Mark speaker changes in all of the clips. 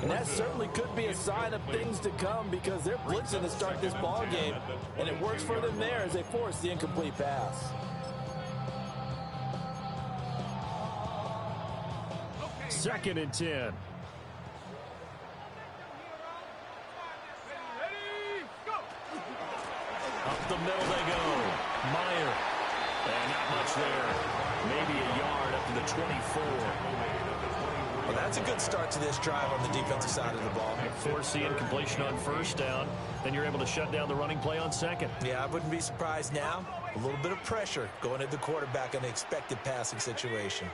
Speaker 1: And that certainly could be a sign of things to come because they're blitzing to start this ball game, and it works for them there as they force the incomplete pass.
Speaker 2: Second and 10. Up the middle they go. Meyer. And not much there. Maybe a yard up to the 24.
Speaker 1: Well, that's a good start to this drive on the defensive side of the ball.
Speaker 2: Force the incompletion on first down. Then you're able to shut down the running play on second.
Speaker 1: Yeah, I wouldn't be surprised now. A little bit of pressure going at the quarterback in an expected passing situation.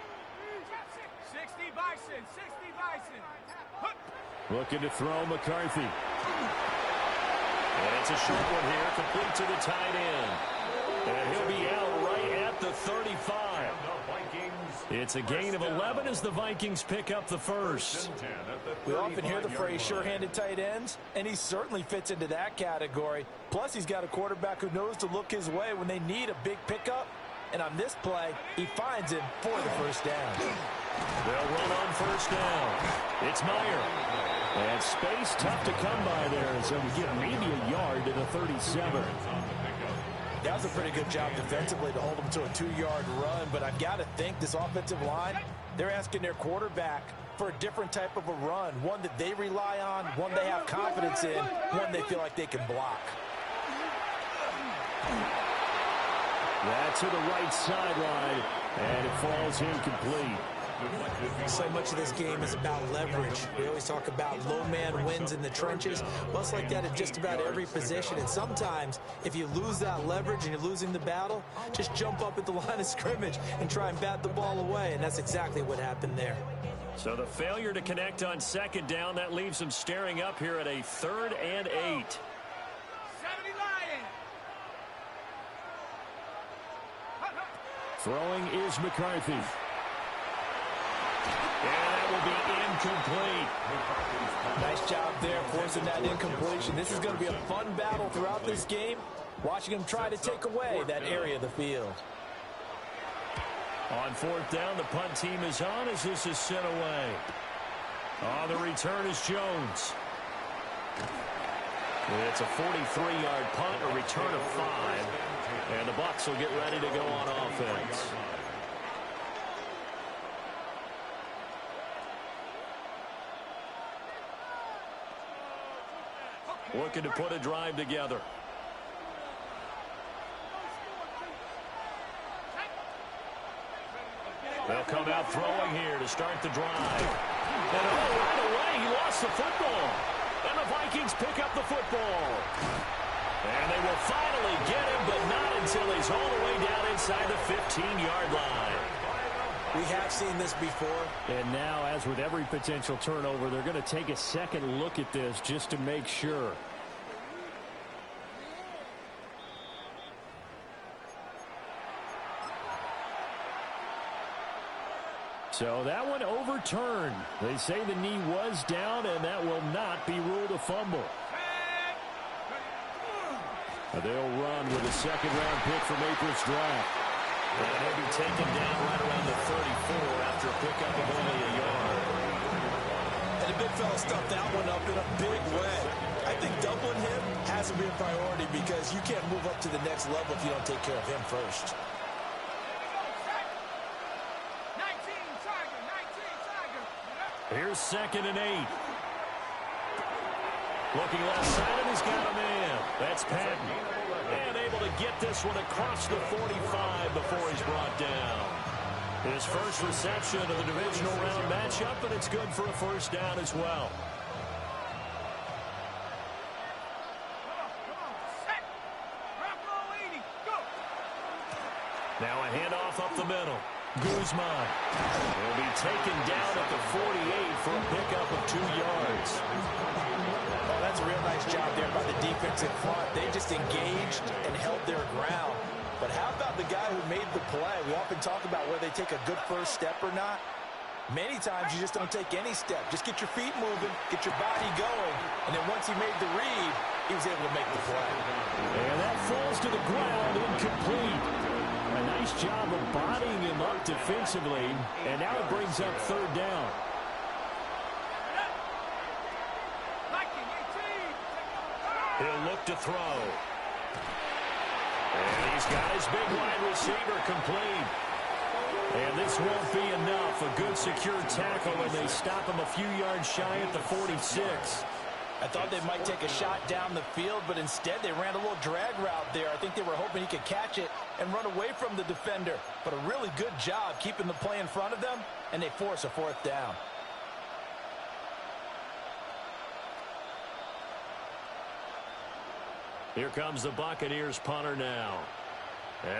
Speaker 3: 60 Bison, 60 Bison.
Speaker 2: Looking to throw McCarthy. And it's a short one here, complete to the tight end. And he'll be out right at the 35. It's a gain of 11 as the Vikings pick up the first.
Speaker 1: We often hear the phrase sure-handed tight ends, and he certainly fits into that category. Plus, he's got a quarterback who knows to look his way when they need a big pickup. And on this play, he finds him for the first down.
Speaker 2: They'll run on first down. It's Meyer. And space tough to come by there, so we get maybe a yard to the 37.
Speaker 1: That was a pretty good job defensively to hold him to a 2-yard run, but I've got to think this offensive line, they're asking their quarterback for a different type of a run, one that they rely on, one they have confidence in, one they feel like they can block.
Speaker 2: That's to the right sideline, and it falls incomplete.
Speaker 1: So much of this game is about leverage. We always talk about low man wins in the trenches. Well, it's like that at just about every position. And sometimes, if you lose that leverage and you're losing the battle, just jump up at the line of scrimmage and try and bat the ball away. And that's exactly what happened there.
Speaker 2: So the failure to connect on second down, that leaves them staring up here at a 3rd and 8.
Speaker 3: 70 Lions.
Speaker 2: Throwing is McCarthy. And that will be incomplete.
Speaker 1: Nice job there forcing that incompletion. This is going to be a fun battle throughout this game, watching him try to take away that area of the field.
Speaker 2: On 4th down, the punt team is on as this is sent away. On the return is Jones. It's a 43-yard punt, a return of 5. And the Bucs will get ready to go on offense. Looking to put a drive together. They'll come out throwing here to start the drive. And right away, he lost the football. And the Vikings pick up the football. And they will finally get him, but not until he's all the way down inside the 15-yard line.
Speaker 1: We have seen this before.
Speaker 2: And now, as with every potential turnover, they're going to take a second look at this just to make sure. So that one overturned. They say the knee was down, and that will not be ruled a fumble. They'll run with a second-round pick from April's draft.
Speaker 4: And he'll be taken down right around the 34 after a pickup of only a yard.
Speaker 1: And the big fella stuffed that one up in a big way. I think doubling him has to be a priority because you can't move up to the next level if you don't take care of him first.
Speaker 2: Here's 2nd and 8. Looking left side, and he's got a man. That's Patton. And able to get this one across the 45 before he's brought down. His first reception of the divisional round matchup, and it's good for a first down as well. Now a handoff up the middle. Guzman will be taken down at the 48 for a pickup of 2 yards.
Speaker 1: Oh, that's a real nice job there by the defense in front. They just engaged and held their ground. But how about the guy who made the play? We often talk about whether they take a good first step or not. Many times you just don't take any step. Just get your feet moving, get your body going, and then once he made the read, he was able to make the play.
Speaker 2: And that falls to the ground, incomplete. A nice job of bodying him up defensively, and now it brings up 3rd down. back to throw. And he's got his big wide receiver complete. And this won't be enough. A good secure tackle, and they stop him a few yards shy at the 46.
Speaker 1: I thought they might take a shot down the field, but instead they ran a little drag route there. I think they were hoping he could catch it and run away from the defender. But a really good job keeping the play in front of them, and they force a fourth down.
Speaker 2: Here comes the Buccaneers punter now,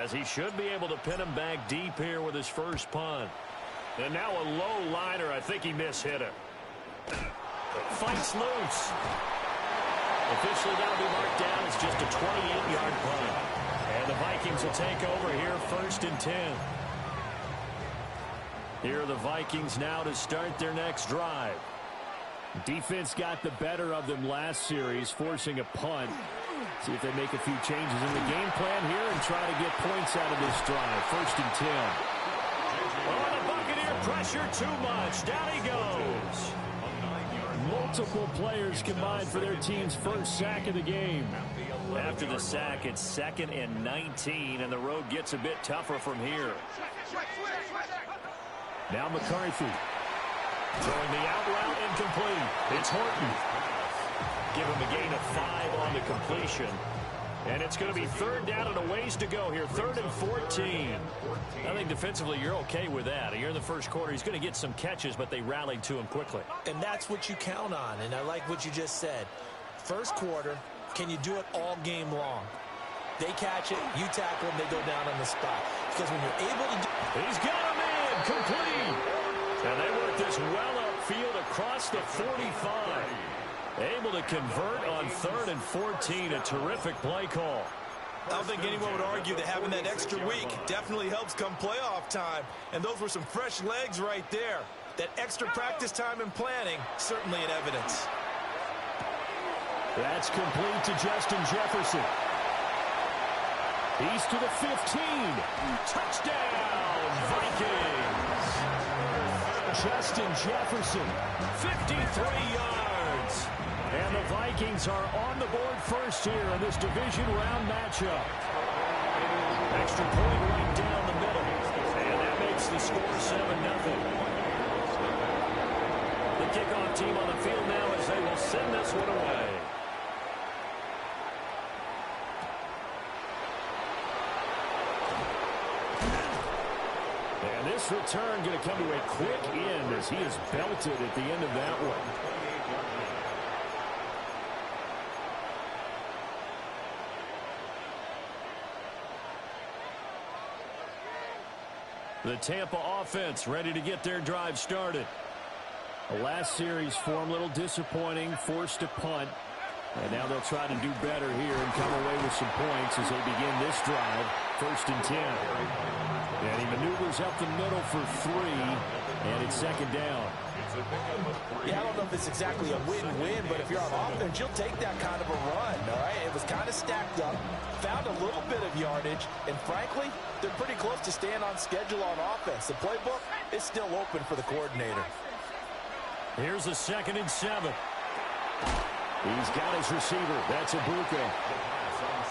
Speaker 2: as he should be able to pin him back deep here with his first punt. And now a low liner. I think he mishit it. Fights loose. Officially that'll be marked down as just a 28-yard punt. And the Vikings will take over here, 1st and 10. Here are the Vikings now to start their next drive.
Speaker 4: Defense got the better of them last series, forcing a punt. See if they make a few changes in the game plan here and try to get points out of this drive. 1st and 10.
Speaker 2: Oh, the Buccaneer pressure too much. Down he goes.
Speaker 4: Multiple players combined for their team's first sack of the game.
Speaker 2: After the sack, it's 2nd and 19, and the road gets a bit tougher from here.
Speaker 4: Now McCarthy.
Speaker 2: Throwing the out route incomplete. It's Horton. Give him a gain of 5 on the completion. And it's going to be 3rd down and a ways to go here. 3rd and 14. I think defensively you're okay with that. Here in the first quarter, he's going to get some catches, but they rallied to him quickly.
Speaker 1: And that's what you count on, and I like what you just said. First quarter, can you do it all game long? They catch it, you tackle them, they go down on the spot. Because when you're able to do...
Speaker 2: He's got him in, complete. And they work this well upfield across the 45. Able to convert on 3rd and 14. A terrific play call.
Speaker 1: I don't think anyone would argue that having that extra week definitely helps come playoff time. And those were some fresh legs right there. That extra practice time and planning, certainly in evidence.
Speaker 4: That's complete to Justin Jefferson. He's to the 15.
Speaker 2: Touchdown, Vikings.
Speaker 4: Justin Jefferson.
Speaker 2: 53 yards.
Speaker 4: And the Vikings are on the board first here in this division round matchup.
Speaker 2: Extra point right down the middle. And that makes the score 7-0. The kickoff team on the field now as they will send this one away.
Speaker 4: And this return going to come to a quick end as he is belted at the end of that one.
Speaker 2: The Tampa offense ready to get their drive started.
Speaker 4: The last series for him, a little disappointing, forced to punt. And now they'll try to do better here and come away with some points as they begin this drive. 1st and 10. And he maneuvers up the middle for 3, and it's 2nd down.
Speaker 1: Yeah, I don't know if it's exactly a win-win, but if you're on offense, you'll take that kind of a run, all right? It was kind of stacked up, found a little bit of yardage, and frankly, they're pretty close to staying on schedule on offense. The playbook is still open for the coordinator.
Speaker 2: Here's a 2nd and 7.
Speaker 4: He's got his receiver. That's Ibuka.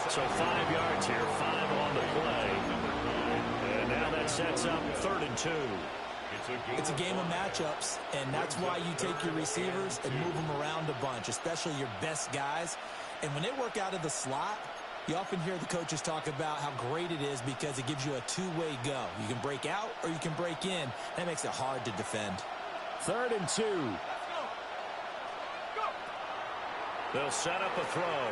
Speaker 2: So 5 yards here, 5 on the play. And now that sets up 3rd and 2.
Speaker 1: It's a game of matchups, and that's why you take your receivers and move them around a bunch, especially your best guys. And when they work out of the slot, you often hear the coaches talk about how great it is because it gives you a two-way go. You can break out or you can break in. That makes it hard to defend.
Speaker 4: 3rd and 2.
Speaker 2: They'll set up a throw.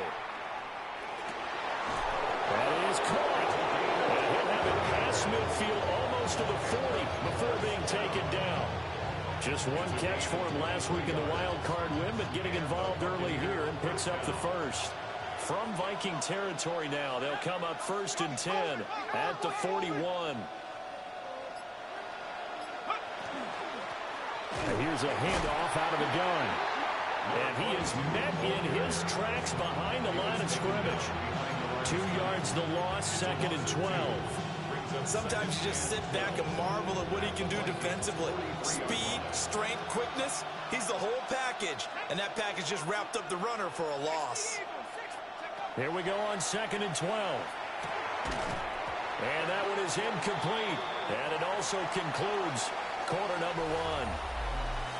Speaker 4: That is caught.
Speaker 2: And he'll have it past midfield almost to the 40 before being taken down. Just one catch for him last week in the wild card win, but getting involved early here and picks up the first. From Viking territory now, they'll come up 1st and 10 at the 41.
Speaker 4: And here's a handoff out of the gun.
Speaker 2: And he is met in his tracks behind the line of scrimmage. 2 yards the loss, 2nd and 12.
Speaker 1: Sometimes you just sit back and marvel at what he can do defensively. Speed, strength, quickness, he's the whole package. And that package just wrapped up the runner for a loss.
Speaker 2: Here we go on 2nd and 12. And that one is incomplete. And it also concludes quarter number one.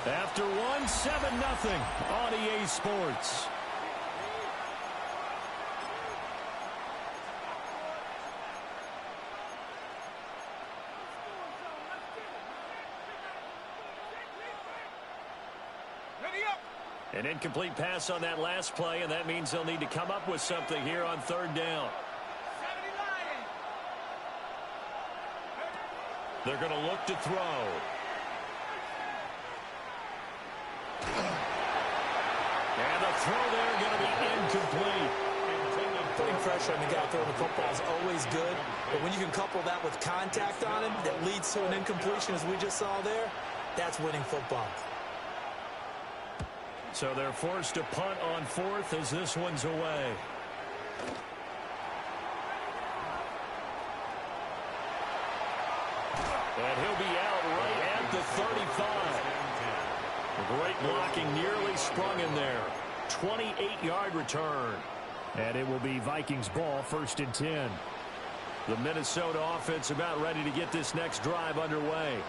Speaker 2: After one, 7-0 on EA Sports. An incomplete pass on that last play, and that means they'll need to come up with something here on 3rd down. They're going to look to throw. And the throw there going to be incomplete.
Speaker 1: Putting pressure on the guy throwing the football is always good, but when you can couple that with contact on him that leads to an incompletion, as we just saw there, that's winning football.
Speaker 2: So they're forced to punt on 4th as this one's away. And he'll be out right at the 35. Great blocking, nearly sprung in there. 28-yard return.
Speaker 4: And it will be Vikings ball, 1st and 10.
Speaker 2: The Minnesota offense about ready to get this next drive underway.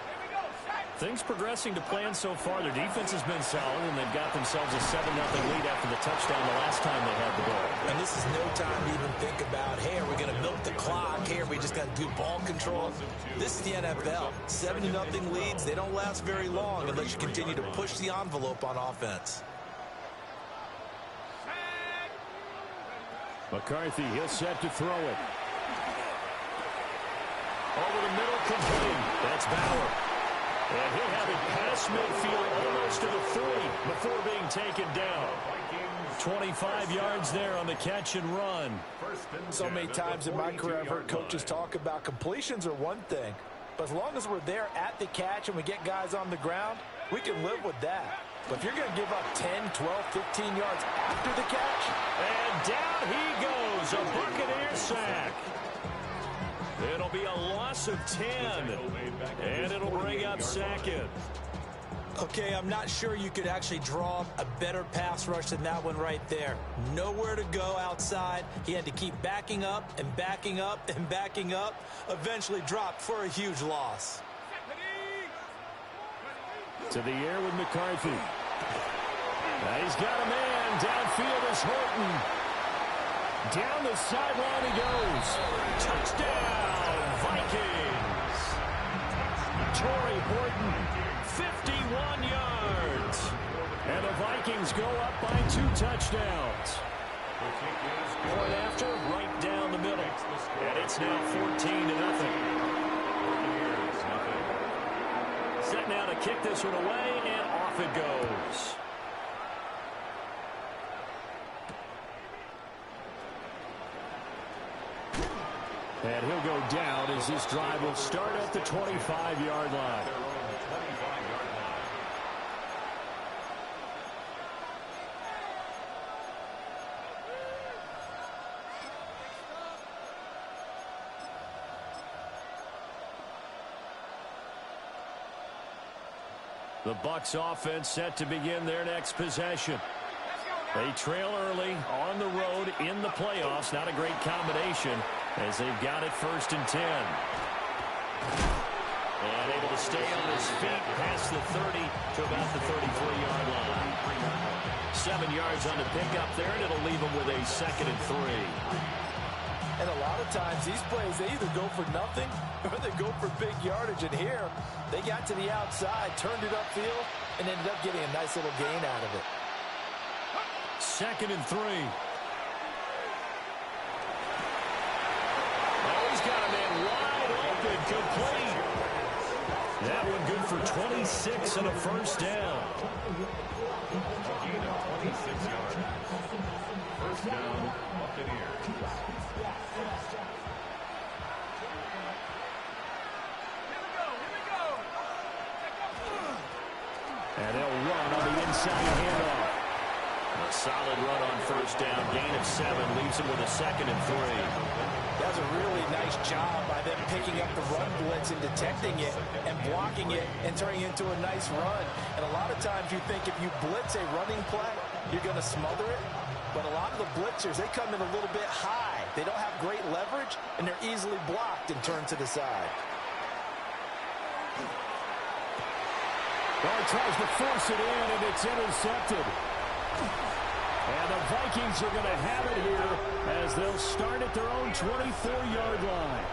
Speaker 2: Things progressing to plan so far. Their defense has been solid, and they've got themselves a 7-0 lead after the touchdown the last time they had the ball.
Speaker 1: And this is no time to even think about, hey, are we going to milk the clock? Hey, are we just going to do ball control? This is the NFL. 7-0 leads, they don't last very long unless you continue to push the envelope on offense.
Speaker 4: McCarthy, he'll set to throw it.
Speaker 2: Over the middle, complete. That's Bauer. And he'll have it past midfield almost to the 40 before being taken down. 25 yards there on the catch and run.
Speaker 1: So many times in my career I've heard coaches talk about completions are one thing, but as long as we're there at the catch and we get guys on the ground, we can live with that. But if you're going to give up 10, 12, 15 yards after the catch.
Speaker 2: And down he goes, a Buccaneer sack. It'll be a loss of 10, and it'll bring up 2nd.
Speaker 1: Okay, I'm not sure you could actually draw a better pass rush than that one right there. Nowhere to go outside. He had to keep backing up and backing up and backing up. Eventually dropped for a huge loss.
Speaker 4: To the air with McCarthy.
Speaker 2: Now he's got a man. Downfield is Horton. Down the sideline he goes. Touchdown, Vikings. Torrey Horton, 51 yards. And the Vikings go up by 2 touchdowns. Point after, right down the middle. And it's now 14-0. Set now to kick this one away, and off it goes.
Speaker 4: And he'll go down as this drive will start at the 25-yard line. The Bucs offense set to begin their next possession. They trail early on the road in the playoffs. Not a great combination as they've got it 1st and 10. And able to stay on his feet past the 30 to about the 33-yard line. 7 yards on the pickup there, and it'll leave him with a 2nd and 3.
Speaker 1: And a lot of times these plays, they either go for nothing or they go for big yardage. And here, they got to the outside, turned it upfield, and ended up getting a nice little gain out of it.
Speaker 2: 2nd and 3. Oh, he's got a man wide open, complete. That one good for 26 and a 1st down.
Speaker 5: 26 yards. 1st down, Buccaneers.
Speaker 4: And they'll run on the inside handoff.
Speaker 2: A solid run on 1st down. Gain of 7 leaves him with a 2nd and 3.
Speaker 1: That was a really nice job by them picking up the run blitz and detecting it and blocking it and turning it into a nice run. And a lot of times you think if you blitz a running play, you're going to smother it. But a lot of the blitzers, they come in a little bit high. They don't have great leverage, and they're easily blocked and turned to the side.
Speaker 4: Well, he tries to force it in, and it's intercepted. And the Vikings are going to have it here as they'll start at their own 24-yard line.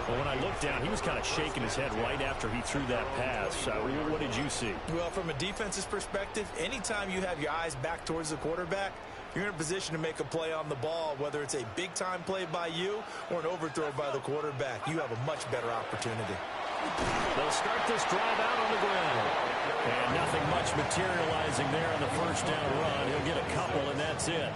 Speaker 2: Well, when I looked down, he was kind of shaking his head right after he threw that pass. What did you see?
Speaker 1: Well, from a defense's perspective, anytime you have your eyes back towards the quarterback, you're in a position to make a play on the ball, whether it's a big-time play by you or an overthrow by the quarterback. You have a much better opportunity.
Speaker 2: They'll start this drive out on the ground. And nothing much materializing there on the first down run. He'll get a couple, and that's it.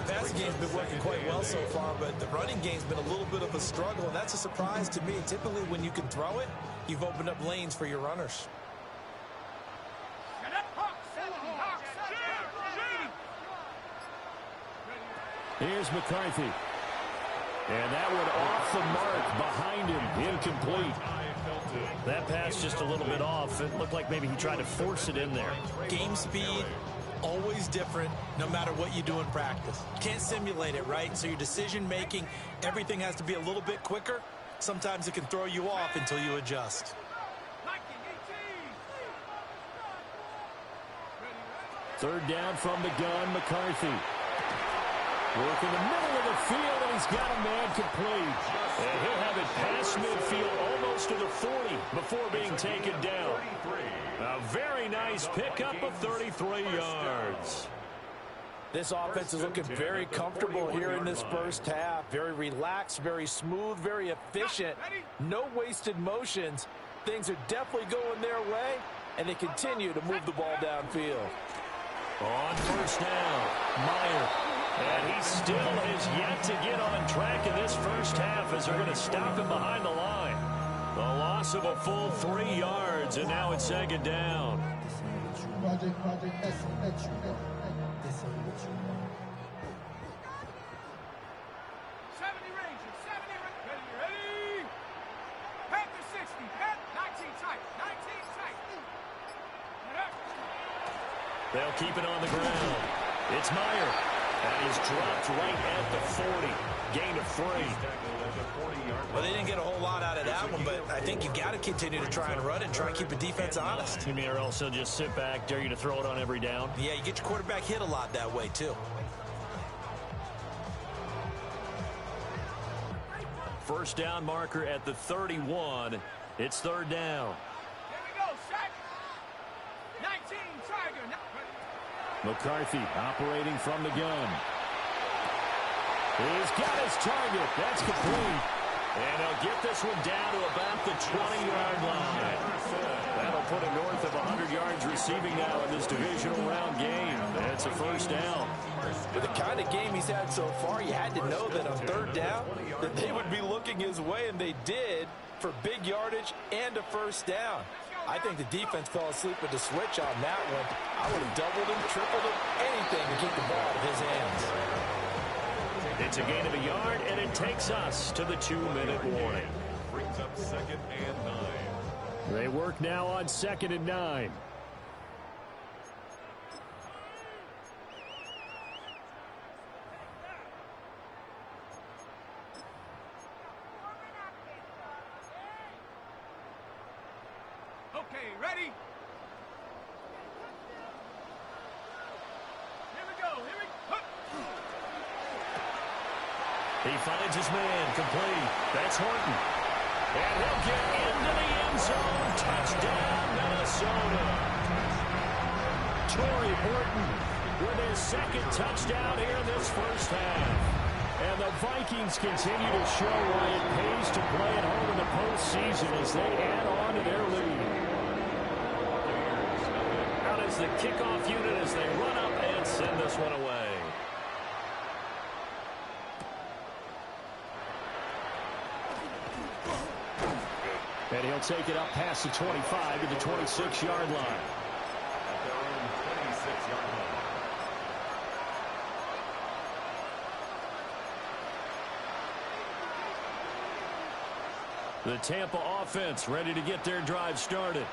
Speaker 1: The passing game's been working quite well so far, but the running game's been a little bit of a struggle, and that's a surprise to me. Typically, when you can throw it, you've opened up lanes for your runners.
Speaker 4: Here's McCarthy. And that one off the mark behind him. Incomplete.
Speaker 2: That pass just a little bit off. It looked like maybe he tried to force it in there.
Speaker 1: Game speed, always different no matter what you do in practice. You can't simulate it, right? So your decision-making, everything has to be a little bit quicker. Sometimes it can throw you off until you adjust.
Speaker 4: Third down from the gun, McCarthy. Work in the middle of the field, and he's got a man complete.
Speaker 2: And he'll have it past midfield almost to the 40 before being taken down. A very nice pickup of 33 yards.
Speaker 1: This offense is looking very comfortable here in this first half. Very relaxed, very smooth, very efficient. No wasted motions. Things are definitely going their way, and they continue to move the ball downfield.
Speaker 2: On first down, Meyer. And he still has yet to get on track in this first half as they're going to stop him behind the line. The loss of a full 3 yards, and now it's second down.
Speaker 3: Project S6. 70 Rangers, 70 ready. Panther 60, 19 tight, 19 tight.
Speaker 2: They'll keep it on the ground. It's Meyer. And he's dropped right at the 40. Gain of 3.
Speaker 1: Well, they didn't get a whole lot out of that one, but I think you've got to continue to try and run it and try and keep the defense honest.
Speaker 2: You mean, or else he'll just sit back, dare you to throw it on every down?
Speaker 1: Yeah, you get your quarterback hit a lot that way, too.
Speaker 2: First down marker at the 31. It's third down.
Speaker 3: Here we go, sack. 19 Tiger.
Speaker 4: McCarthy operating from the gun. He's got his target. That's complete.
Speaker 2: And he'll get this one down to about the 20-yard line. That'll put him north of 100 yards receiving now in this divisional round game. That's a first down.
Speaker 1: With the kind of game he's had so far, you had to know that on third down that they would be looking his way, and they did, for big yardage and a first down. I think the defense fell asleep with the switch on that one. I would have doubled him, tripled him, anything to keep the ball out of his hands.
Speaker 2: It's a gain of a yard, and it takes us to the 2-minute warning.
Speaker 5: Brings up 2nd and 9.
Speaker 4: They work now on 2nd and 9.
Speaker 3: Okay, ready? Here we go, here we go.
Speaker 2: He finds his man, complete. That's Horton. And he'll get into the end zone. Touchdown, Minnesota.
Speaker 4: Torrey Horton with his second touchdown here in this first half. And the Vikings continue to show why it pays to play at home in the postseason as they add on to their lead.
Speaker 2: Out is the kickoff unit as they run up and send this one away.
Speaker 4: And he'll take it up past the 25 to the 26-yard line.
Speaker 5: At their own 26-yard line.
Speaker 4: The Tampa offense ready to get their drive started.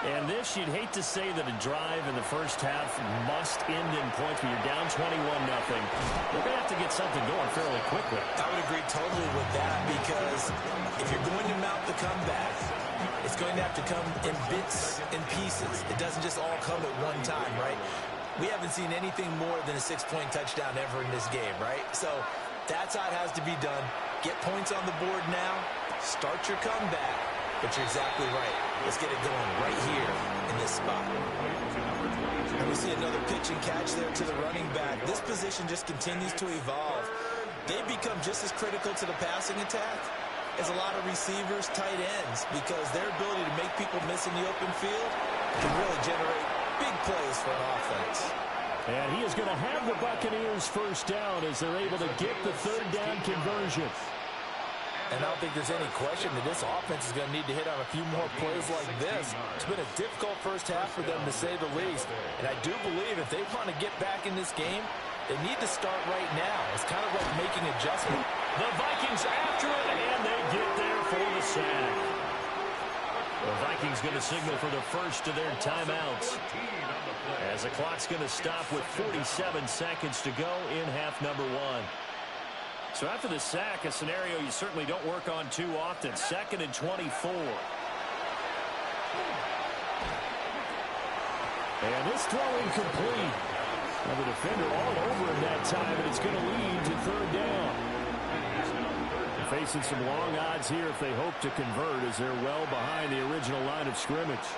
Speaker 3: Go!
Speaker 4: And this, you'd hate to say that a drive in the first half must end in points when you're down 21-0. They're going to have to get something going fairly quickly.
Speaker 1: I would agree totally with that, because if you're going to mount the comeback, it's going to have to come in bits and pieces. It doesn't just all come at one time, right? We haven't seen anything more than a 6-point touchdown ever in this game, right? So that's how it has to be done. Get points on the board now. Start your comeback. But you're exactly right. Let's get it going right here in this spot. And we see another pitch and catch there to the running back. This position just continues to evolve. They become just as critical to the passing attack as a lot of receivers, tight ends, because their ability to make people miss in the open field can really generate big plays for an offense.
Speaker 4: And he is going to have the Buccaneers first down as they're able to get the third down conversion.
Speaker 1: And I don't think there's any question that this offense is going to need to hit on a few more plays like this. It's been a difficult first half for them, to say the least. And I do believe if they want to get back in this game, they need to start right now. It's kind of like making adjustment.
Speaker 2: The Vikings after it, and they get there for the sack. The Vikings going to signal for the first of their timeouts, as the clock's going to stop with 47 seconds to go in half number one. So after the sack, a scenario you certainly don't work on too often. 2nd and 24.
Speaker 4: And this throw incomplete. Now the defender all over him that time, and it's going to lead to third down. They're facing some long odds here if they hope to convert, as they're well behind the original line of scrimmage.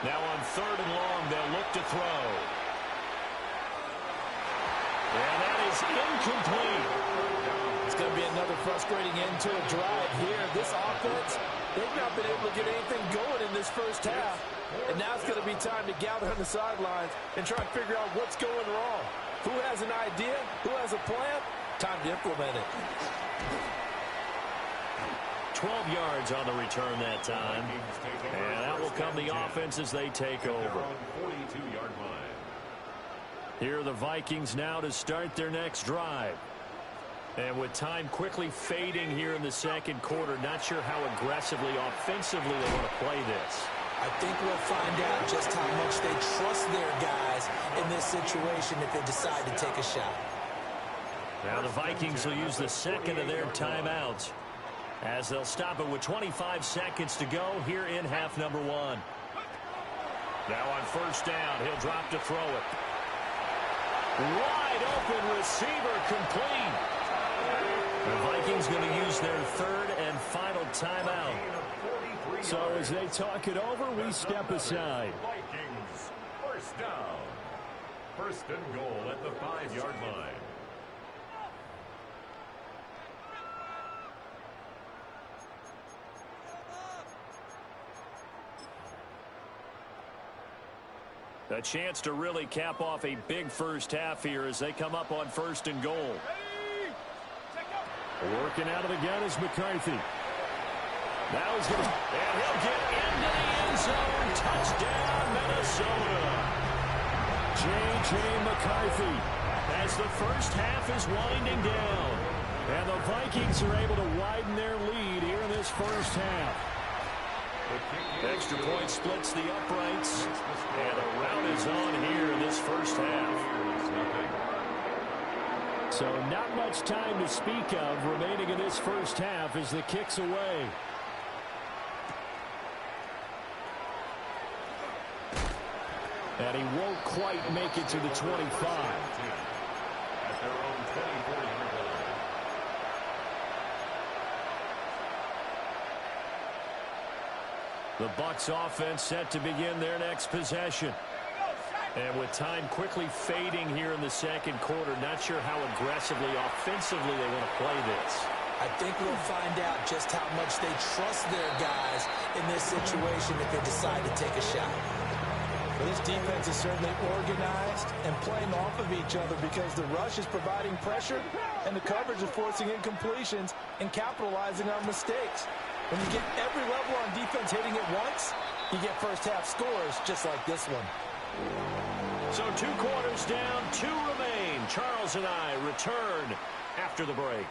Speaker 2: Now on 3rd and long, they'll look to throw. And that is incomplete.
Speaker 1: It's going to be another frustrating end to a drive here. This offense, they've not been able to get anything going in this first half. And now it's going to be time to gather on the sidelines and try and figure out what's going wrong. Who has an idea? Who has a plan? Time to implement it.
Speaker 2: 12 yards on the return that time. And that will come the offense as they take over.
Speaker 5: 42-yard line.
Speaker 4: Here are the Vikings now to start their next drive. And with time quickly fading here in the second quarter, not sure how aggressively, offensively they want to play this.
Speaker 1: I think we'll find out just how much they trust their guys in this situation if they decide to take a shot.
Speaker 2: Now the Vikings will use the second of their timeouts, as they'll stop it with 25 seconds to go here in half number one. Now on 1st down, he'll drop to throw it. Wide open receiver, complete. The Vikings going to use their 3rd and final timeout.
Speaker 4: So as they talk it over, we step aside.
Speaker 5: Vikings, 1st down. 1st and goal at the 5-yard line.
Speaker 4: A chance to really cap off a big first half here as they come up on 1st and goal. Working out of the gun is McCarthy. Now he's going to...
Speaker 2: And he'll get into the end zone. Touchdown, Minnesota.
Speaker 4: J.J. McCarthy.
Speaker 2: As the first half is winding down.
Speaker 4: And the Vikings are able to widen their lead here in this first half.
Speaker 2: Extra point splits the uprights. And a rout is on here in this first half.
Speaker 4: So not much time to speak of remaining in this first half as the kick's away. And he won't quite make it to the 25.
Speaker 5: At their own 24-yard line.
Speaker 4: The Bucs offense set to begin their next possession. And with time quickly fading here in the second quarter, not sure how aggressively, offensively they want to play this.
Speaker 1: I think we'll find out just how much they trust their guys in this situation if they decide to take a shot. Well, this defense is certainly organized and playing off of each other because the rush is providing pressure and the coverage is forcing incompletions and capitalizing on mistakes. When you get every level on defense hitting it once, you get first half scores just like this one.
Speaker 2: So 2 quarters down, 2 remain. Charles and I return after the break.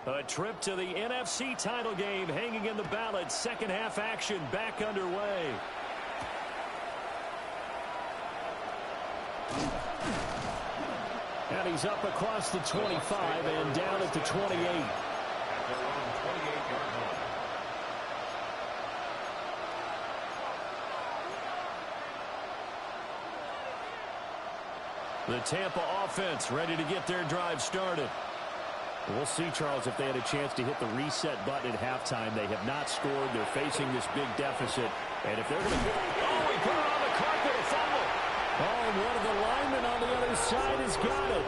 Speaker 4: A trip to the NFC title game hanging in the balance. Second half action back underway. And he's up across the 25 and down at the 28. The Tampa offense ready to get their drive started. We'll see, Charles, if they had a chance to hit the reset button at halftime. They have not scored. They're facing this big deficit. And if they're going to... Oh, he put it on the carpet, a fumble. Oh, and one of the linemen on the other side has got it.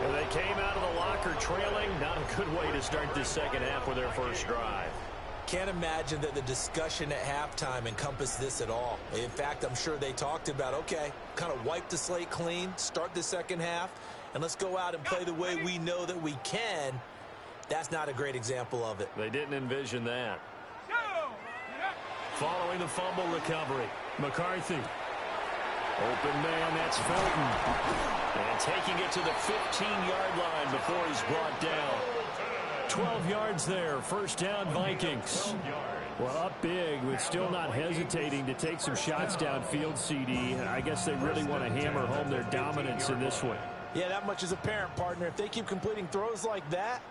Speaker 4: And they came out of the locker trailing. Not a good way to start this second half with their first drive.
Speaker 1: Can't imagine that the discussion at halftime encompassed this at all. In fact, I'm sure they talked about, okay, kind of wipe the slate clean, start the second half, and let's go out and play the way we know that we can. That's not a great example of it.
Speaker 4: They didn't envision that. Following the fumble recovery, McCarthy. Open man, that's Felton. And taking it to the 15-yard line before he's brought down. 12 yards there, first down Vikings. Well, up big, but still not hesitating to take some shots downfield, CD. I guess they really want to hammer home their dominance in this one.
Speaker 1: Yeah, that much is apparent, partner. If they keep completing throws like that,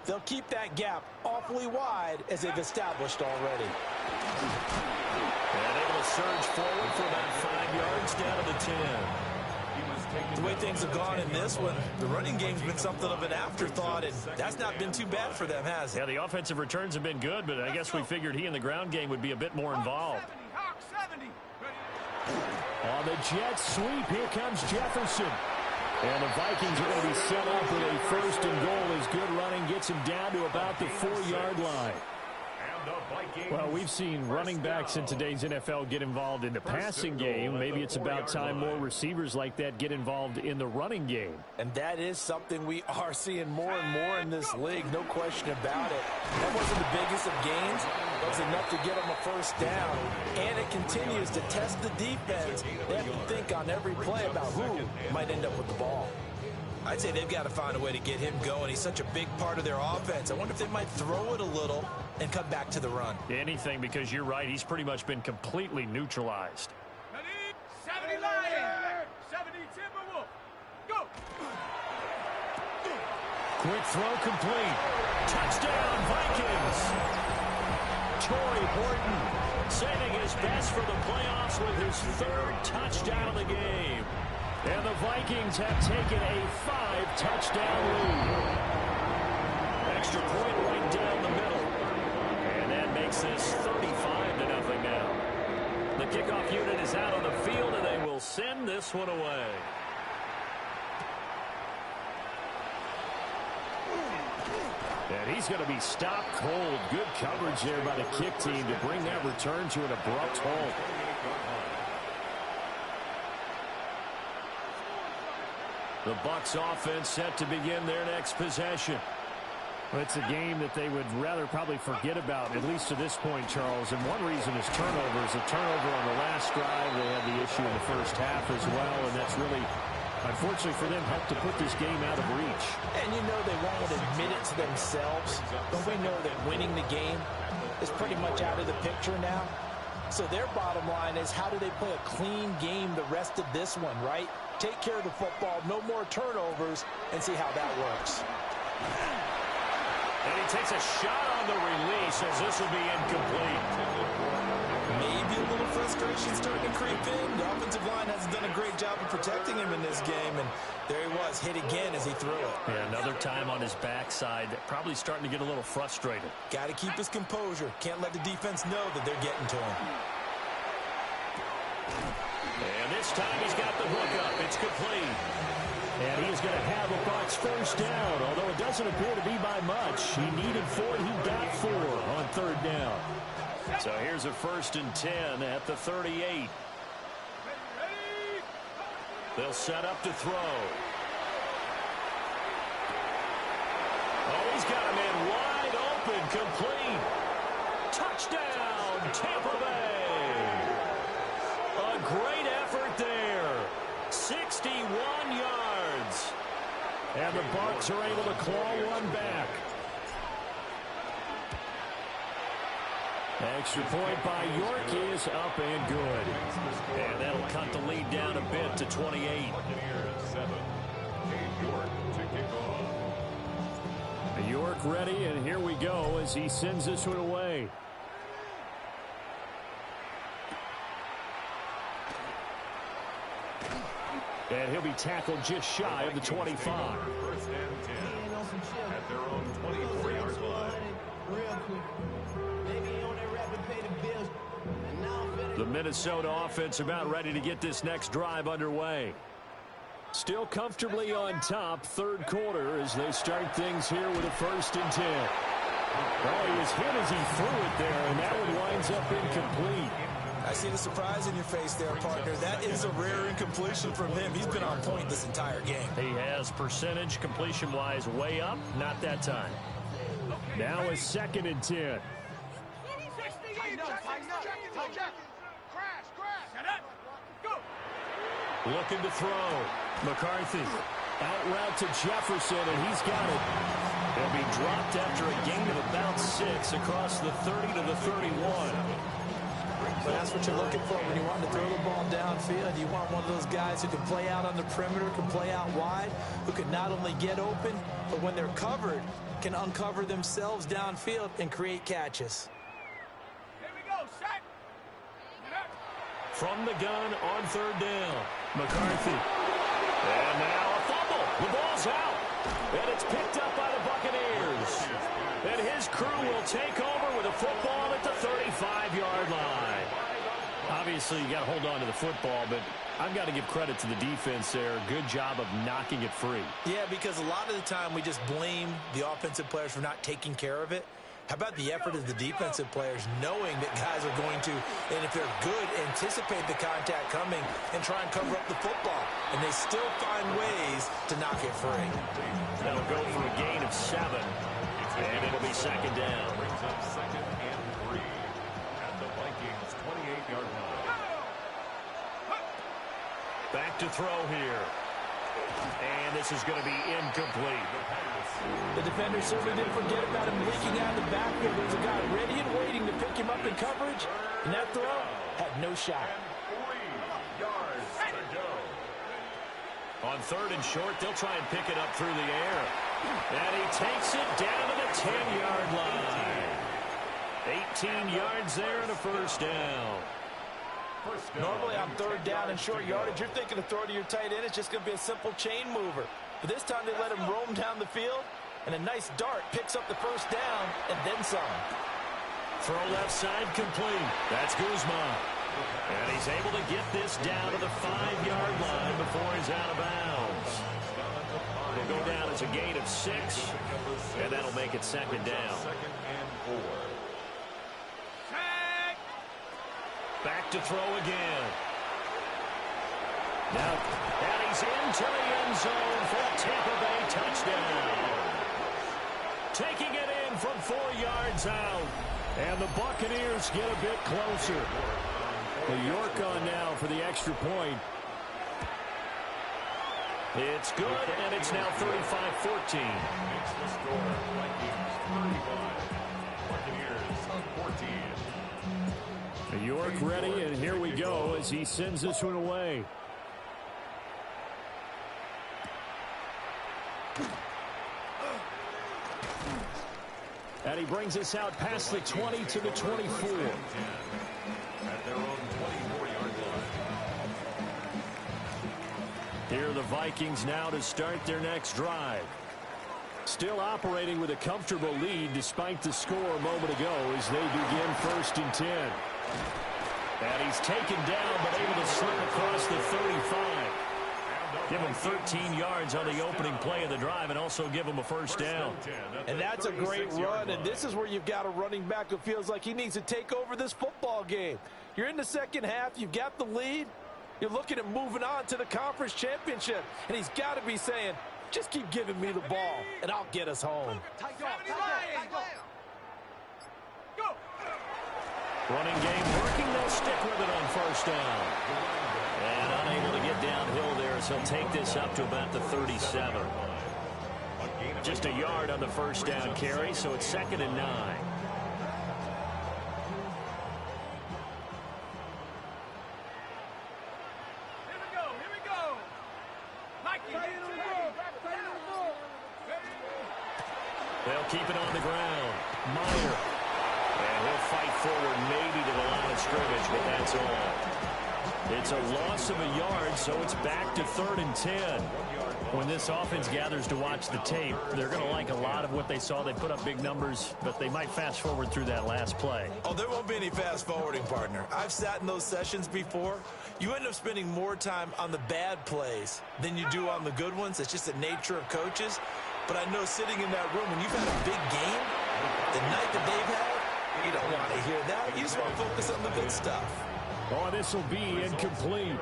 Speaker 1: they'll keep that gap awfully wide as they've established already.
Speaker 4: And able to surge forward for about 5 yards down to the 10.
Speaker 1: The way things have gone in this one, the running game's been something of an afterthought, and that's not been too bad for them, has it?
Speaker 4: Yeah, the offensive returns have been good, but I guess we figured he in the ground game would be a bit more involved. On the jet sweep, here comes Jefferson. And the Vikings are going to be set up with a first and goal as good running gets him down to about the 4-yard line. Well, we've seen running backs in today's NFL get involved in the passing game. Maybe it's about time more receivers like that get involved in the running game.
Speaker 1: And that is something we are seeing more and more in this league, no question about it. That wasn't the biggest of gains. That was enough to get them a first down. And it continues to test the defense. They have to think on every play about who might end up with the ball. I'd say they've got to find a way to get him going. He's such a big part of their offense. I wonder if they might throw it a little and come back to the run.
Speaker 4: Anything, because you're right. He's pretty much been completely neutralized.
Speaker 3: 70 Lions, 70 Timberwolves. Go!
Speaker 4: Quick throw complete. Touchdown, Vikings. Torrey Horton saving his best for the playoffs with his third touchdown of the game. And the Vikings have taken a 5-touchdown lead. Extra point right down the middle. And that makes this 35-0 now. The kickoff unit is out on the field, and they will send this one away. And he's going to be stopped cold. Good coverage there by the kick team to bring that return to an abrupt halt. The Bucs offense set to begin their next possession. Well, it's a game that they would rather probably forget about, at least to this point, Charles. And one reason is turnovers. A turnover on the last drive. They had the issue in the first half as well, and that's really, unfortunately for them, helped to put this game out of reach.
Speaker 1: And you know they won't admit it to themselves, but we know that winning the game is pretty much out of the picture now. So their bottom line is, how do they play a clean game the rest of this one, right? Take care of the football, no more turnovers, and see how that works.
Speaker 4: And he takes a shot on the release as this will be incomplete.
Speaker 1: Maybe a little frustration starting to creep in. The offensive line hasn't done a great job of protecting him in this game, and there he was, hit again as he threw it.
Speaker 4: Yeah, another time on his backside, probably starting to get a little frustrated.
Speaker 1: Got to keep his composure. Can't let the defense know that they're getting to him.
Speaker 4: And this time he's got the hook up. It's complete. And he's going to have a Bucs first down, although it doesn't appear to be by much. He needed 4. He got 4 on third down. So here's a 1st and 10 at the 38. They'll set up to throw. Oh, he's got a man wide open, complete. Touchdown, Tampa Bay. A great effort there. 61 yards. And the Bucs are able to claw one back. extra point by York is up and good.
Speaker 2: And that'll cut the lead down a bit to 28.
Speaker 4: York ready, and here we go as he sends this one away. And he'll be tackled just shy of the 25.
Speaker 5: First and 10 at their own 24-yard line.
Speaker 4: The Minnesota offense about ready to get this next drive underway. Still comfortably on top, third quarter, as they start things here with a 1st and 10. Oh, he was hit as he threw it there, and that one winds up incomplete.
Speaker 1: I see the surprise in your face there, partner. That is a rare incompletion from him. He's been on point this entire game.
Speaker 2: He has percentage completion-wise way up. Not that time.
Speaker 4: Now a 2nd and 10.
Speaker 2: Looking to throw. McCarthy.
Speaker 4: Out route to Jefferson, and he's got it.
Speaker 2: He'll be dropped after a gain of about 6 across the 30 to the 31.
Speaker 1: But that's what you're looking for when you want to throw the ball downfield. You want one of those guys who can play out on the perimeter, can play out wide, who can not only get open, but when they're covered, can uncover themselves downfield and create catches.
Speaker 3: Here we go, set.
Speaker 2: From the gun on 3rd down. McCarthy. And now a fumble. The ball's out. And it's picked up by the Buccaneers. And his crew will take over with a football at the 35-yard line.
Speaker 4: Obviously, you got to hold on to the football, but I've got to give credit to the defense there. Good job of knocking it free.
Speaker 1: Yeah, because a lot of the time we just blame the offensive players for not taking care of it. How about the effort of the defensive players knowing that guys are going to, and if they're good, anticipate the contact coming and try and cover up the football. And they still find ways to knock it free.
Speaker 2: That'll go for a gain of 7. And it'll be 2nd down.
Speaker 5: Brings up 2nd and 3 at the Vikings' 28-yard line.
Speaker 2: Back to throw here. And this is going to be incomplete.
Speaker 1: The defender certainly didn't forget about him leaking out of the backfield. There's a guy ready and waiting to pick him up in coverage. And that throw had no shot.
Speaker 5: 3 yards to go.
Speaker 2: On 3rd and short, they'll try and pick it up through the air. And he takes it down to the 10-yard line. 18 yards there and a 1st down.
Speaker 1: Normally on 3rd down and short yardage, you're thinking to throw to your tight end. It's just going to be a simple chain mover. But this time they let him roam down the field, and a nice dart picks up the 1st down and then some.
Speaker 2: Throw left side complete. That's Guzman. And he's able to get this down to the 5-yard line before he's out of bounds. He'll go down as a gain of 6, and that'll make it 2nd down.
Speaker 5: 2nd and 4.
Speaker 2: Back to throw again. Now, and he's into the end zone for a Tampa Bay touchdown. Taking it in from 4 yards out.
Speaker 4: And the Buccaneers get a bit closer. The York on now for the extra point.
Speaker 2: It's good, and it's now 35-14.
Speaker 5: Makes the score. Vikings 35. Buccaneers 14.
Speaker 4: York ready, and here we go as he sends this one away. And he brings us out past the 20 to the 24.
Speaker 5: At their own 24-yard line.
Speaker 4: Here are the Vikings now to start their next drive. Still operating with a comfortable lead despite the score a moment ago as they begin 1st and 10. And he's taken down but able to slip across the 35. Give him 13 yards on the opening play of the drive and also give him a 1st down.
Speaker 1: And that's a great run, and this is where you've got a running back who feels like he needs to take over this football game. You're in the 2nd half, you've got the lead, you're looking at moving on to the conference championship, and he's got to be saying, just keep giving me the ball, and I'll get us home.
Speaker 2: Running game working, they'll stick with it on 1st down. And unable to get downhill there as he'll take this up to about the 37. Just a yard on the 1st down carry, so it's 2nd and 9. They'll keep it on the ground. Meyer. And he'll fight forward maybe to the line of scrimmage, but that's all. It's a loss of a yard, so it's back to 3rd and 10. When this offense gathers to watch the tape, they're going to like a lot of what they saw. They put up big numbers, but they might fast forward through that last play.
Speaker 1: Oh, there won't be any fast forwarding, partner. I've sat in those sessions before. You end up spending more time on the bad plays than you do on the good ones. It's just the nature of coaches. But I know sitting in that room, when you've had a big game, the night that they've had, you don't want to hear that. You just want to focus on the good stuff.
Speaker 4: Oh, this will be incomplete.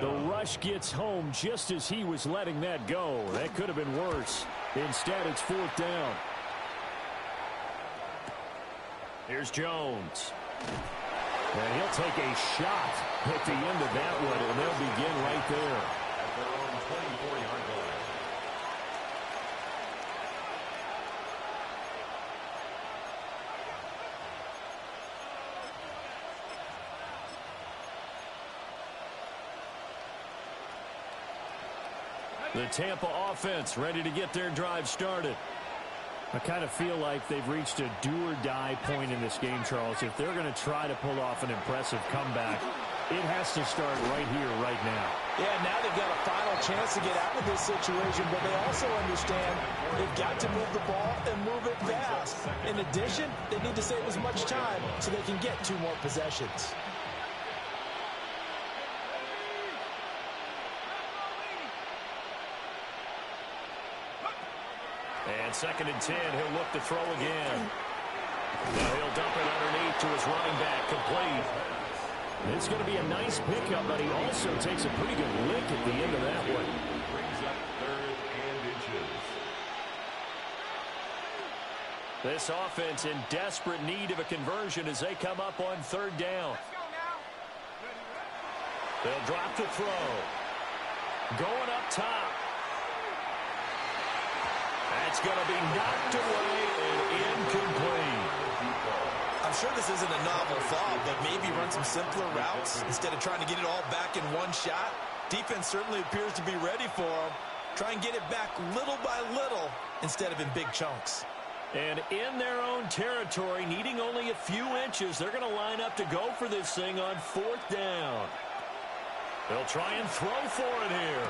Speaker 4: The rush gets home just as he was letting that go. That could have been worse. Instead, it's 4th down. Here's Jones. And he'll take a shot at the end of that one, and they'll begin right there.
Speaker 5: At their own 24-yard line.
Speaker 4: The Tampa offense ready to get their drive started. I kind of feel like they've reached a do-or-die point in this game, Charles. If they're going to try to pull off an impressive comeback, it has to start right here, right now.
Speaker 1: Yeah, now they've got a final chance to get out of this situation, but they also understand they've got to move the ball and move it fast. In addition, they need to save as much time so they can get 2 more possessions.
Speaker 2: And 2nd and 10, he'll look to throw again. Now he'll dump it underneath to his running back, complete.
Speaker 4: It's going to be a nice pickup, but he also takes a pretty good lick at the end of that one.
Speaker 5: Brings up 3rd and inches.
Speaker 2: This offense in desperate need of a conversion as they come up on 3rd down. They'll drop to throw. Going up top. That's going to be knocked away and incomplete.
Speaker 1: I'm sure this isn't a novel thought, but maybe run some simpler routes instead of trying to get it all back in one shot. Defense certainly appears to be ready for them. Try and get it back little by little instead of in big chunks.
Speaker 2: And in their own territory, needing only a few inches, they're going to line up to go for this thing on 4th down. They'll try and throw for it here.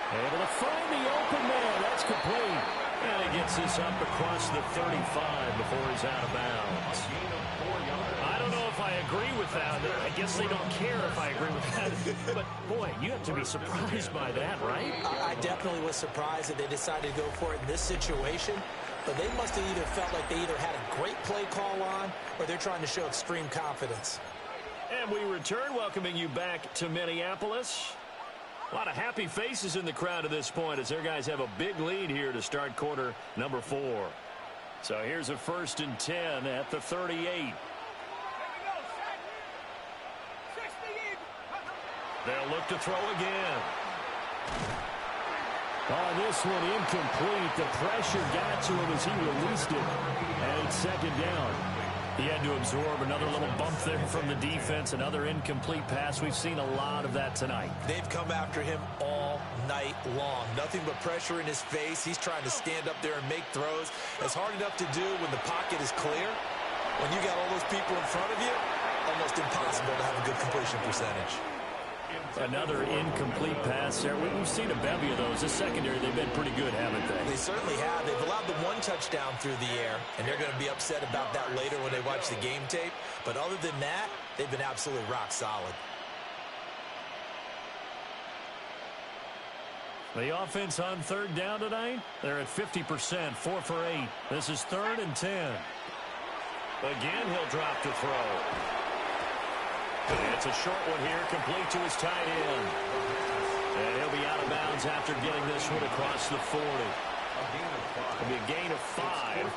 Speaker 4: Able to find the open man. That's complete.
Speaker 2: And he gets this up across the 35 before he's out of bounds. I don't know if I agree with that. I guess they don't care if I agree with that. But, boy, you have to be surprised by that, right?
Speaker 1: I definitely was surprised that they decided to go for it in this situation. But they must have either felt like they either had a great play call on or they're trying to show extreme confidence.
Speaker 2: And we return, welcoming you back to Minneapolis. A lot of happy faces in the crowd at this point as their guys have a big lead here to start quarter number 4. So here's a 1st and 10 at the 38. They'll look to throw again.
Speaker 4: Oh, this one incomplete. The pressure got to him as he released it. And it's 2nd down.
Speaker 2: He had to absorb another little bump there from the defense, another incomplete pass. We've seen a lot of that tonight.
Speaker 1: They've come after him all night long. Nothing but pressure in his face. He's trying to stand up there and make throws. It's hard enough to do when the pocket is clear. When you got all those people in front of you, almost impossible to have a good completion percentage.
Speaker 2: Another incomplete pass there. We've seen a bevy of those. This secondary, they've been pretty good, haven't they?
Speaker 1: They certainly have. They've allowed the 1 touchdown through the air, and they're going to be upset about that later when they watch the game tape. But other than that, they've been absolutely rock solid.
Speaker 2: The offense on 3rd down tonight, they're at 50%, 4 for 8. This is 3rd and 10. Again, he'll drop to throw. And it's a short one here, complete to his tight end. And he'll be out of bounds after getting this one across the 40. It'll be a gain of 5.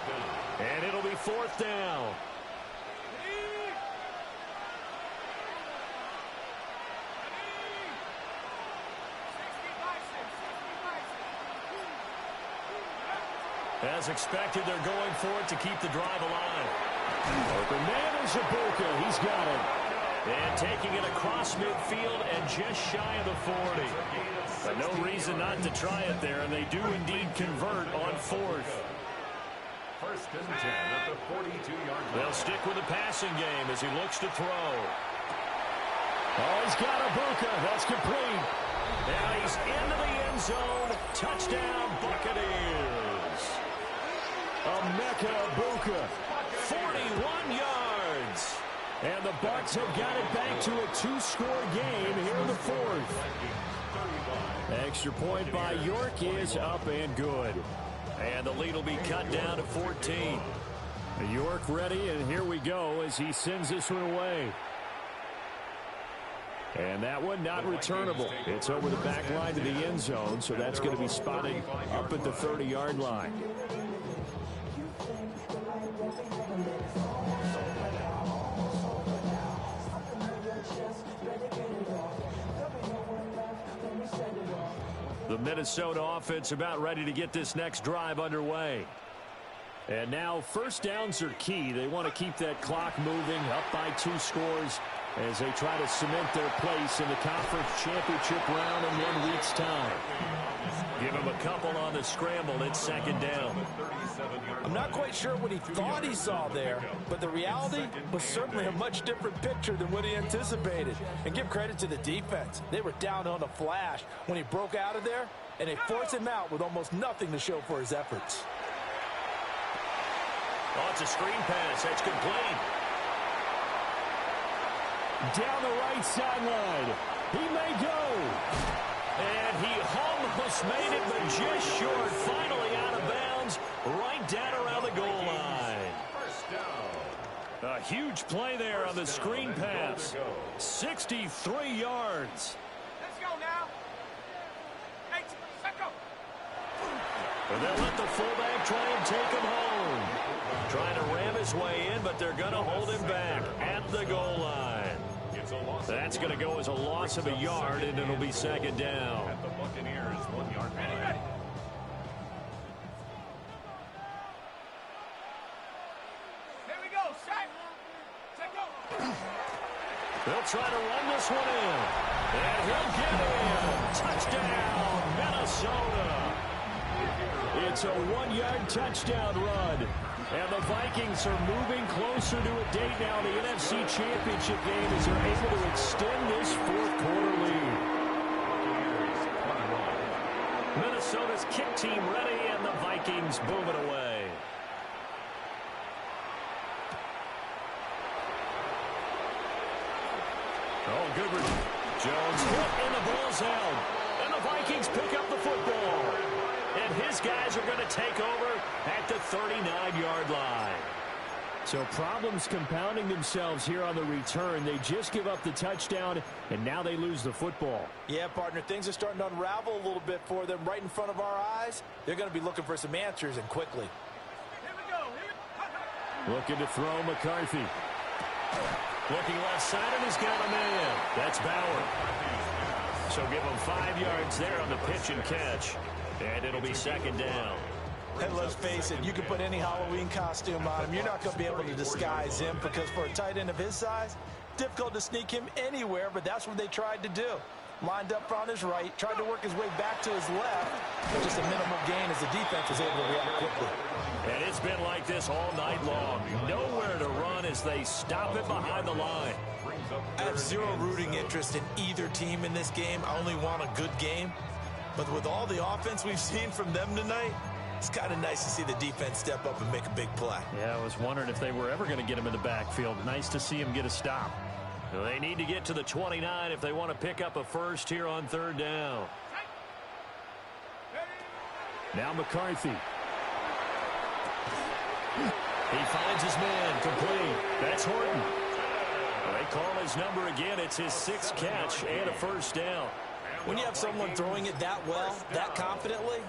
Speaker 2: And it'll be 4th down. As expected, they're going for it to keep the drive alive.
Speaker 4: Open man is Ibuka. He's got it.
Speaker 2: And taking it across midfield and just shy of the 40. But no reason not to try it there, and they do indeed convert on 4th.
Speaker 5: First and 10 at the 42-yard line.
Speaker 2: They'll stick with the passing game as he looks to throw.
Speaker 4: Oh, he's got Ibuka. That's complete.
Speaker 2: Now he's into the end zone. Touchdown, Buccaneers.
Speaker 4: Emeka Ibuka.
Speaker 2: 41 yards.
Speaker 4: And the Bucs have got it back to a 2-score game here in the fourth. Extra point by York is up and good.
Speaker 2: And the lead will be cut down to 14.
Speaker 4: York ready, and here we go as he sends this one away. And that one not returnable. It's over the back line to the end zone, so that's going to be spotted up at the 30-yard line.
Speaker 2: The Minnesota offense about ready to get this next drive underway.
Speaker 4: And now first downs are key. They want to keep that clock moving up by 2 scores as they try to cement their place in the conference championship round in 1 week's time.
Speaker 2: Give him a couple on the scramble. It's second down.
Speaker 1: I'm not quite sure what he thought he saw there, but the reality was certainly a much different picture than what he anticipated. And give credit to the defense. They were down on a flash when he broke out of there, and they forced him out with almost nothing to show for his efforts.
Speaker 2: Oh, it's a screen pass. That's complete.
Speaker 4: Down the right sideline. He may go.
Speaker 2: And he almost made it, but just short. Finally out of bounds, right down around the goal line. A huge play there on the screen pass. 63 yards.
Speaker 3: Let's go now. Hey, let's go.
Speaker 2: And they'll let the fullback try and take him home. Trying to ram his way in, but they're going to hold him back at the goal line. That's going to go as a loss of a yard, and it'll be second down.
Speaker 5: At the Buccaneers 1-yard line.
Speaker 3: Ready. Here we go. Shot. Take go.
Speaker 2: They'll try to run this one in. And he'll get in. Touchdown, Minnesota.
Speaker 4: It's a 1-yard touchdown run. And the Vikings are moving closer to a date now. The NFC Championship game as they're able to extend this fourth-quarter lead.
Speaker 2: Minnesota's kick team ready, and the Vikings boom it away. Oh, good. Jones hit, and the ball's held. And the Vikings pick up the football. And his guys are going to take over at the 39-yard line.
Speaker 4: So problems compounding themselves here on the return. They just give up the touchdown, and now they lose the football.
Speaker 1: Yeah, partner, things are starting to unravel a little bit for them right in front of our eyes. They're going to be looking for some answers, and quickly.
Speaker 3: Here we go.
Speaker 4: Looking to throw McCarthy.
Speaker 2: Looking left side, and he's got a man. That's Bauer. So give him 5 yards there on the pitch and catch. And it'll be second down.
Speaker 1: And let's face it, you can put any Halloween costume on him. You're not going to be able to disguise him because for a tight end of his size, difficult to sneak him anywhere, but that's what they tried to do. Lined up on his right, tried to work his way back to his left, but just a minimal gain as the defense was able to react quickly.
Speaker 2: And it's been like this all night long. Nowhere to run as they stop it behind the line.
Speaker 1: I have zero rooting interest in either team in this game. I only want a good game. But with all the offense we've seen from them tonight, it's kind of nice to see the defense step up and make a big play.
Speaker 2: Yeah, I was wondering if they were ever going to get him in the backfield. Nice to see him get a stop. Well, they need to get to the 29 if they want to pick up a first here on third down.
Speaker 4: Now McCarthy.
Speaker 2: He finds his man, complete. That's Horton. They call his number again. It's his 6th catch and a first down.
Speaker 1: When you have someone throwing it that well, that confidently,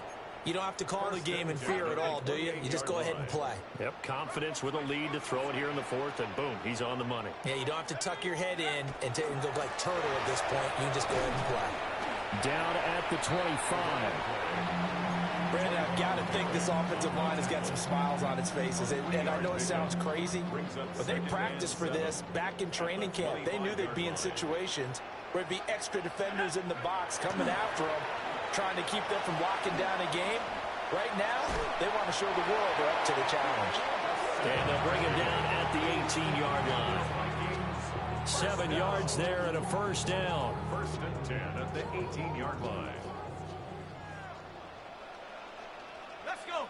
Speaker 1: you don't have to call the game in fear at all, do you? You just go ahead and play.
Speaker 2: Yep, confidence with a lead to throw it here in the fourth, and boom, he's on the money.
Speaker 1: Yeah, you don't have to tuck your head in and go like turtle at this point. You can just go ahead and play.
Speaker 4: Down at the 25.
Speaker 1: Brandon, I've got to think this offensive line has got some smiles on its faces. And I know it sounds crazy, but they practiced for this back in training camp. They knew they'd be in situations where it'd be extra defenders in the box coming after them, trying to keep them from locking down a game. Right now, they want to show the world they're up to the challenge.
Speaker 2: And they'll bring him down at the 18-yard line. 7 yards there and a first down.
Speaker 5: First and 10 at the 18-yard line.
Speaker 3: Let's go.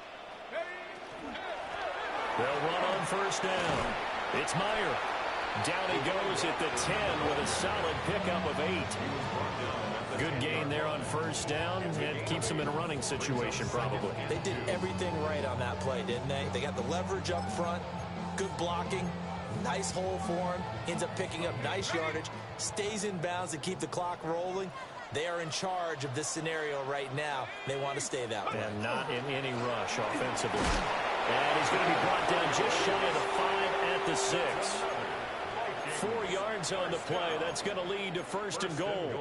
Speaker 2: They'll run on first down. It's Meyer. Down he goes at the 10 with a solid pickup of 8. Good gain there on first down. It keeps him in a running situation probably.
Speaker 1: They did everything right on that play, didn't they? They got the leverage up front, good blocking, nice hole for him, ends up picking up nice yardage, stays in bounds to keep the clock rolling. They are in charge of this scenario right now. They want to stay that way.
Speaker 2: And not in any rush offensively. And he's going to be brought down just shy of the 5 at the 6. 4 yards on the play. That's going to lead to first and goal.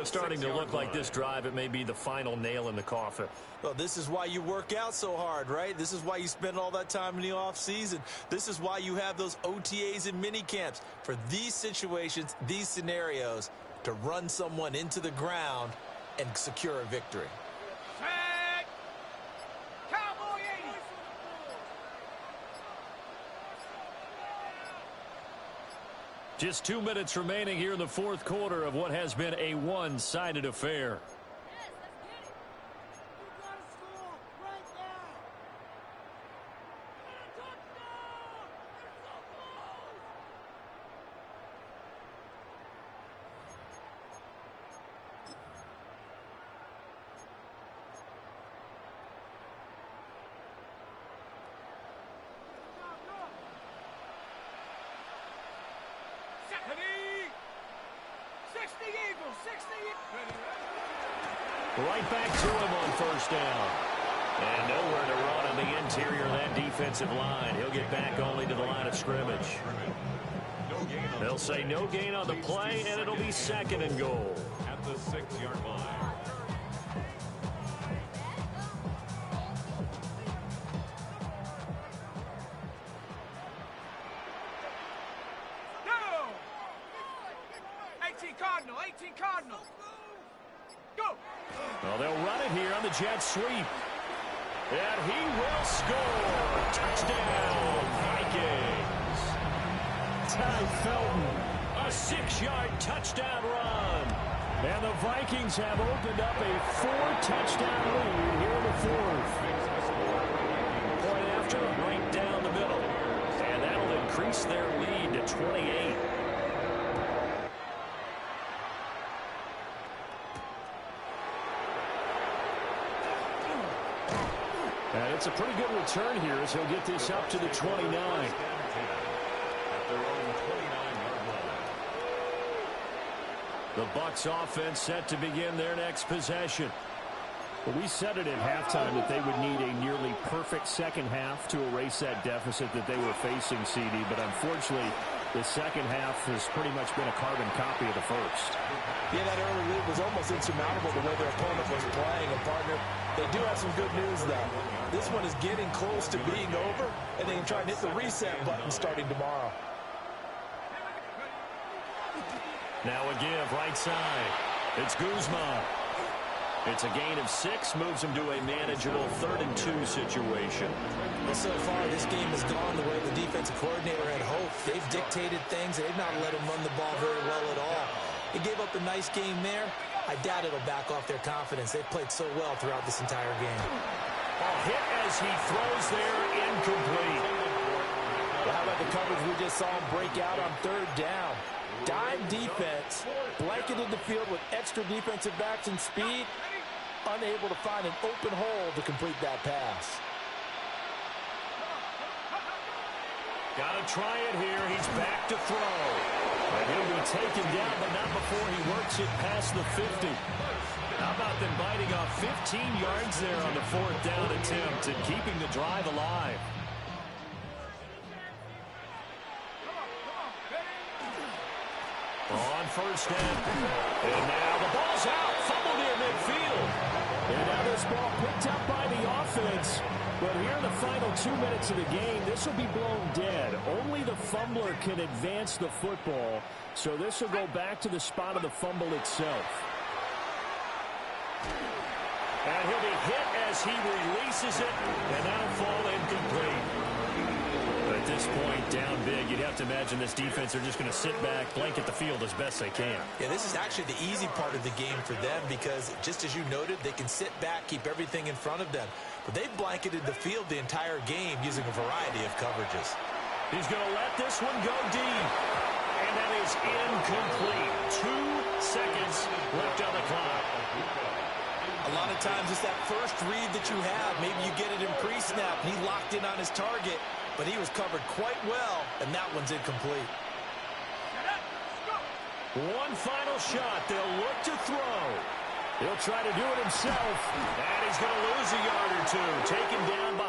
Speaker 2: Starting to look like this drive, it may be the final nail in the coffin.
Speaker 1: Well, this is why you work out so hard, right? This is why you spend all that time in the offseason. This is why you have those OTAs and mini camps. For these situations, these scenarios, to run someone into the ground and secure a victory.
Speaker 3: Set. Cowboy 80.
Speaker 2: Just 2 minutes remaining here in the fourth quarter of what has been a one-sided affair. Right back to him on first down. And nowhere to run on the interior of that defensive line. He'll get back only to the line of scrimmage. They'll say no gain on the play, and it'll be second and goal.
Speaker 5: At the 6-yard line.
Speaker 3: No. 18 Cardinal. 18 Cardinal. Go.
Speaker 2: Well, they'll run it here on the jet sweep. And he will score. Touchdown, Vikings. Ty Felton, a 6-yard touchdown run. And the Vikings have opened up a 4-touchdown lead here in the fourth. Point after, right down the middle. And that'll increase their lead to 28. And it's a pretty good return here as he'll get this up to the 29. The Bucs offense set to begin their next possession.
Speaker 4: Well, we said it at halftime that they would need a nearly perfect second half to erase that deficit that they were facing, CD. But unfortunately, the second half has pretty much been a carbon copy of the first.
Speaker 1: Yeah, that early lead was almost insurmountable the way their opponent was playing. And, partner, they do have some good news, though. This one is getting close to being over, and they can try and hit the reset button starting tomorrow.
Speaker 2: Now a give, right side. It's Guzman. It's a gain of 6, moves him to a manageable 3rd and 2 situation.
Speaker 1: Well, so far, this game has gone the way the defensive coordinator had hoped. They've dictated things. They've not let him run the ball very well at all. They gave up a nice game there. I doubt it'll back off their confidence. They've played so well throughout this entire game.
Speaker 2: A hit as he throws there, incomplete.
Speaker 1: Well, how about the coverage we just saw him break out on 3rd down? Dime defense, blanketed the field with extra defensive backs and speed, unable to find an open hole to complete that pass.
Speaker 2: Got to try it here. He's back to throw. And he'll be taken down, but not before he works it past the 50. How about them biting off 15 yards there on the 4th down attempt and keeping the drive alive? On first down. And now the ball's out. Fumble near midfield.
Speaker 4: And now this ball picked up by the offense. But here in the final 2 minutes of the game, this will be blown dead. Only the fumbler can advance the football. So this will go back to the spot of the fumble itself.
Speaker 2: And And he'll be hit as he releases it, and that'll fall incomplete.
Speaker 4: But at this point, down big, you'd have to imagine this defense are just going to sit back, blanket the field as best they can.
Speaker 1: Yeah, this is actually the easy part of the game for them because, just as you noted, they can sit back, keep everything in front of them. But they've blanketed the field the entire game using a variety of coverages.
Speaker 2: He's going to let this one go deep. And that is incomplete. 2 seconds left on the clock.
Speaker 1: A lot of times it's that first read that you have. Maybe you get it in pre-snap, and he locked in on his target, but he was covered quite well, and that one's incomplete.
Speaker 2: One final shot. They'll look to throw.
Speaker 4: He'll try to do it himself.
Speaker 2: And he's going to lose a yard or two. Taken down by